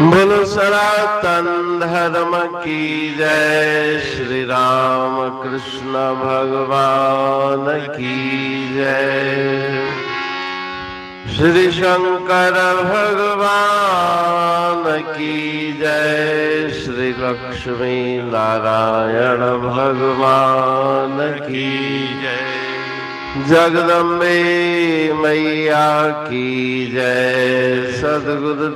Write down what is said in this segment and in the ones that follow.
बोलो सनातन धर्म की जय। श्री राम कृष्ण भगवान की जय। श्री शंकर भगवान की जय। श्री लक्ष्मी नारायण भगवान की जय। जगदम्बे मैया की जय। सद्गुरु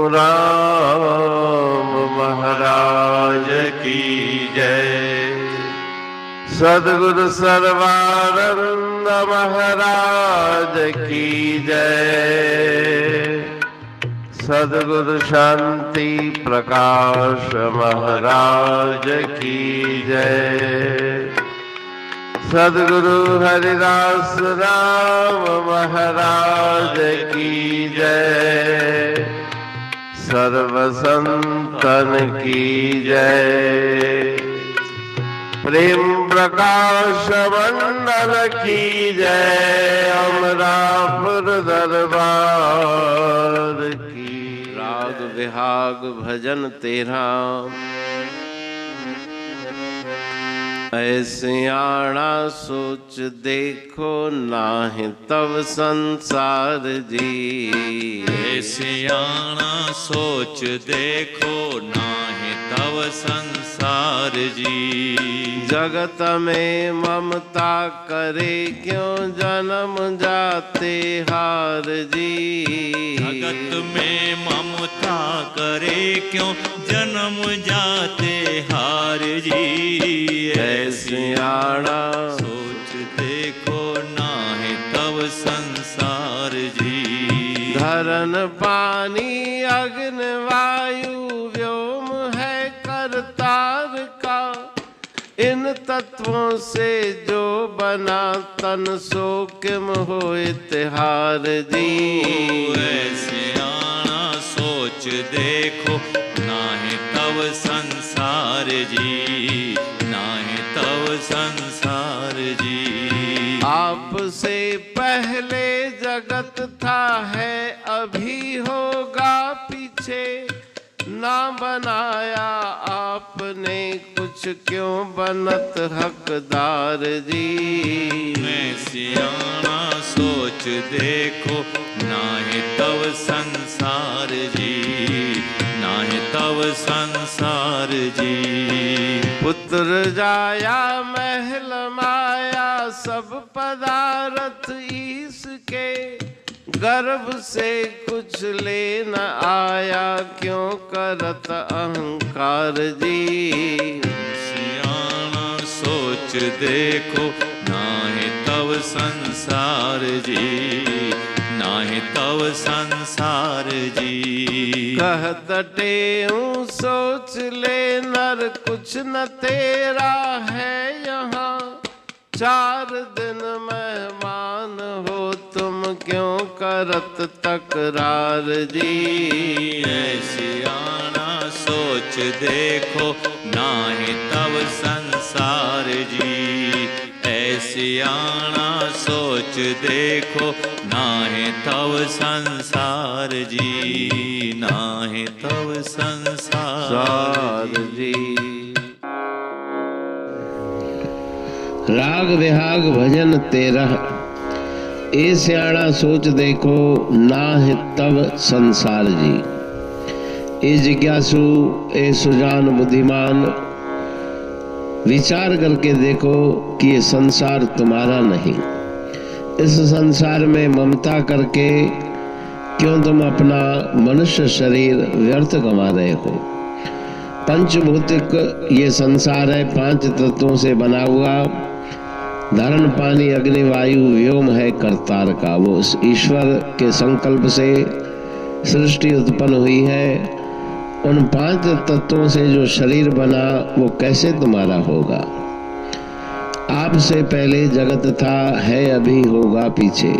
राम महाराज की जय। सद्गुरु सर्वानंद महाराज की जय। सद्गुरु शांति प्रकाश महाराज की जय। सद्गुरु हरिदास राम महाराज की जय। सर्व संतन की जय। प्रेम प्रकाश मंडल की जय। अमरापुर दरबार की। राग विहाग भजन तेरा ऐसे आना सोच देखो नाहि तब संसार जी। ऐसे आना सोच देखो नाहि तब संसार जी। जगत में ममता करे क्यों जन्म जाते हार जी। जगत में ममता करे क्यों जन्म जाते हार जी। ऐसे आना सोच देखो नाहि तब संसार जी। धरन पानी अग्नि वायु व्योम है करतार का। इन तत्वों से जो बना तन सो किम होए तिहार जी। ऐसे आना सोच देखो नाहि तब संसार जी। नाहि तब संसार जी। आपसे पहले जगत था है अभी होगा पीछे। ना बनाया आपने कुछ क्यों बनत हकदार जी। ऐसे आना सोच देखो नाहि तब संसार जी। नाहि तब संसार जी। पुत्र जाया महल माया सब पदार्थ ईश के। गर्भ से कुछ ले न आया क्यों करत अहंकार जी। सियाना सोच देखो नाहि तब संसार जी। नाहि तब संसार जी। कहत टेऊं सोच ले नर कुछ न तेरा है यहाँ। 4 दिन मेहमान हो तुम क्यों करत तकरार जी। ऐसे आना सोच देखो नाहि तब संसार जी। ऐसे आना सोच देखो नाहि तब संसार जी। नाहि तब संसार जी। राग विहाग भजन 13। ए सियाणा सोच देखो नाहि तब संसार जी। ए जिज्ञासु ए सुजान बुद्धिमान विचार करके देखो कि ये संसार तुम्हारा नहीं। इस संसार में ममता करके क्यों तुम अपना मनुष्य शरीर व्यर्थ गंवा रहे हो। पंचभौतिक ये संसार है, 5 तत्वों से बना हुआ। धरण पानी अग्नि वायु व्योम है करतार का। वो उस ईश्वर के संकल्प से सृष्टि उत्पन्न हुई है। उन 5 तत्वों से जो शरीर बना वो कैसे तुम्हारा होगा। आपसे पहले जगत था है अभी होगा पीछे।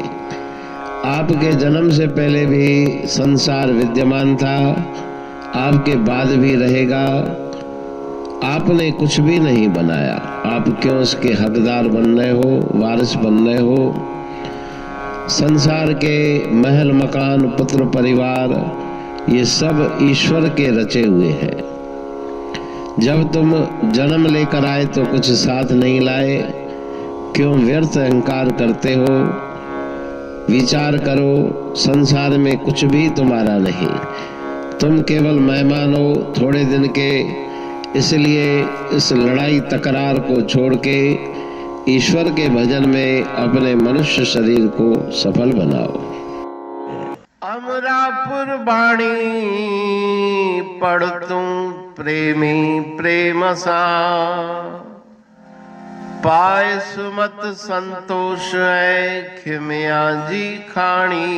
आपके जन्म से पहले भी संसार विद्यमान था, आपके बाद भी रहेगा। आपने कुछ भी नहीं बनाया, आप क्यों उसके हकदार बन रहे हो, वारिस बन रहे हो। संसार के महल मकान पुत्र परिवार ये सब ईश्वर के रचे हुए हैं। जब तुम जन्म लेकर आए तो कुछ साथ नहीं लाए, क्यों व्यर्थ अहंकार करते हो? विचार करो, संसार में कुछ भी तुम्हारा नहीं, तुम केवल मेहमान हो थोड़े दिन के। इसलिए इस लड़ाई तकरार को छोड़ के ईश्वर के भजन में अपने मनुष्य शरीर को सफल बनाओ। अमरापुर बाणी पढ़ तू प्रेमी प्रेम सा, पाए सुमत संतोष है खिमिया जी खाणी।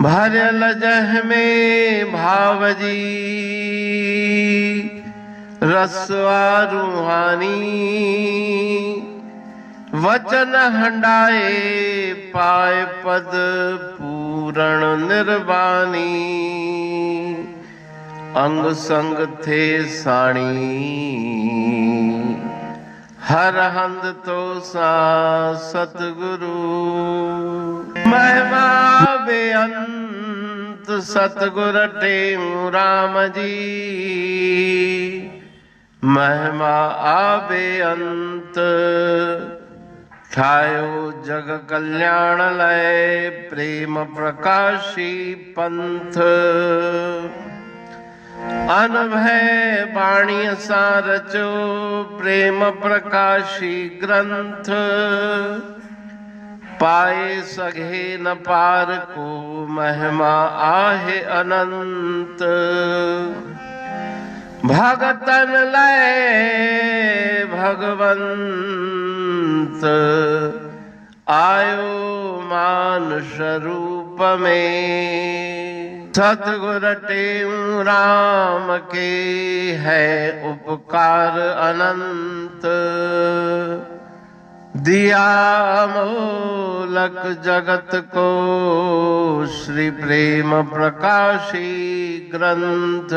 भरल जह में भावजी रसवा रूहानी, वचन हंडाए पाए पद पूरण निर्वाणी। अंग संग थे साणी हर हंद तो सा सतगुरु। महिमा बेअंत सतगुर टेऊ राम जी, महिमा आबे अंत ठायो जग कल्याण लय प्रेम प्रकाशी पंथ। अनभय बाणी सा रचो प्रेम प्रकाशी ग्रंथ। पाए सघे न पार को महिमा आहे अनंत। भगतन लय भगवंत आयो मानुष रूप में। सतगुर टेऊ राम के है उपकार अनंत। दिया मोलक जगत को श्री प्रेम प्रकाशी ग्रंथ।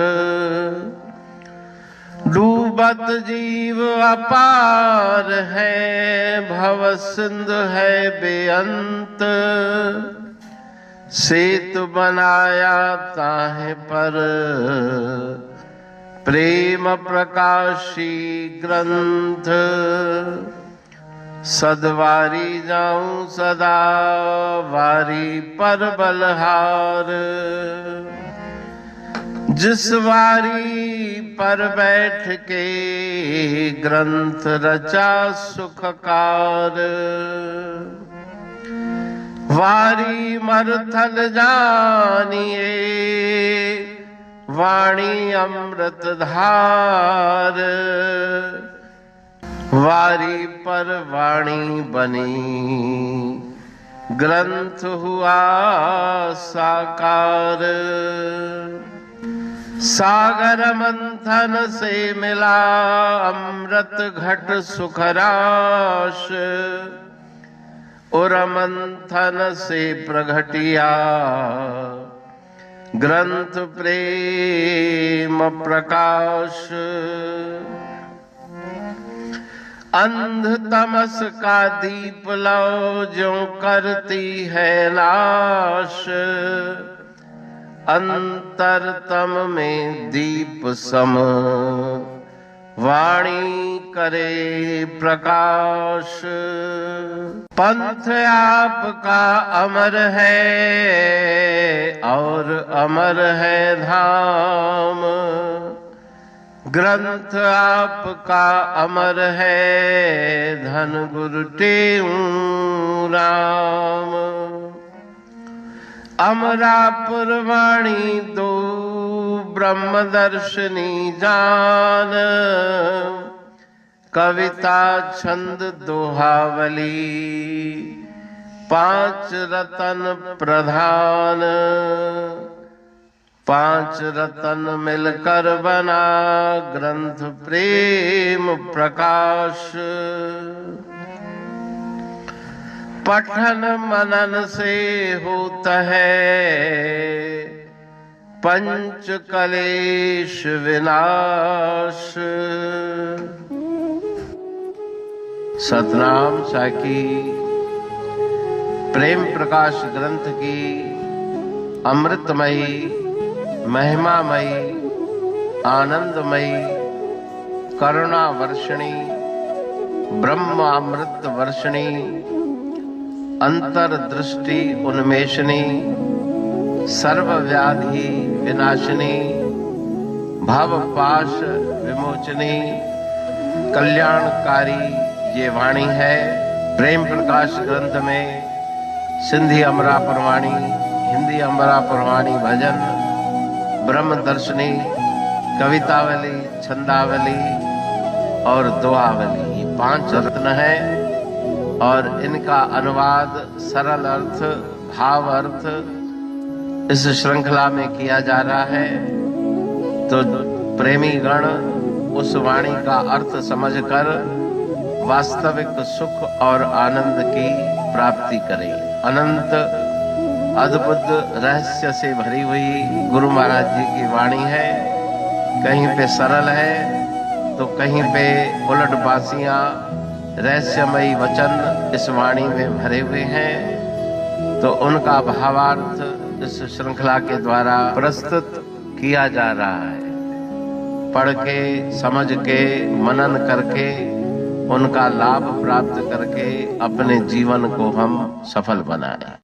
डूबत जीव अपार है भव सिंधु है बेअंत। सेतु बनाया ताहे पर प्रेम प्रकाशी ग्रंथ। सदवारी जाऊं सदा वारी पर बलहार। जिस वारी पर बैठ के ग्रंथ रचा सुखकार। वारी मरथल जानिए वाणी अमृत धार। वारी पर वाणी बनी ग्रंथ हुआ साकार। सागर मंथन से मिला अमृत घट सुखराश। और मंथन से प्रगटिया ग्रंथ प्रेम प्रकाश। अंध तमस का दीप लो जो करती है नाश। अंतरतम में दीप सम वाणी करे प्रकाश। पंथ आपका अमर है और अमर है धाम। ग्रंथ आपका अमर है धन गुरु टेऊ राम। अमरापुर वाणी दो ब्रह्मदर्शनी जान। कविता छंद दोहावली पांच रतन प्रधान। पांच रतन मिलकर बना ग्रंथ प्रेम प्रकाश। पठन मनन से होता है पंच कलेश विनाश। सतनाम साखी प्रेम प्रकाश ग्रंथ की अमृतमयी, महिमामयी, आनंदमयी, करुणा वर्षिणी, ब्रह्मामृत वर्षिणी, अंतर्दृष्टि उन्मेषणी, सर्वव्याधि विनाशिनी, भवपाश विमोचनी, कल्याणकारी ये वाणी है। प्रेम प्रकाश ग्रंथ में सिंधी अमरापुर वाणी, हिंदी अमरापुर वाणी भजन, ब्रह्म दर्शनी, कवितावली, छंदावली और दुआवली, ये 5 रत्न है और इनका अनुवाद सरल अर्थ, भाव अर्थ इस श्रृंखला में किया जा रहा है। तो प्रेमी गण उस वाणी का अर्थ समझकर वास्तविक सुख और आनंद की प्राप्ति करें। अनंत अद्भुत रहस्य से भरी हुई गुरु महाराज जी की वाणी है। कहीं पे सरल है तो कहीं पे उलट बासियां, रहस्यमयी वचन इस वाणी में भरे हुए हैं। तो उनका भावार्थ इस श्रृंखला के द्वारा प्रस्तुत किया जा रहा है। पढ़ के, समझ के, मनन करके, उनका लाभ प्राप्त करके अपने जीवन को हम सफल बनाएं।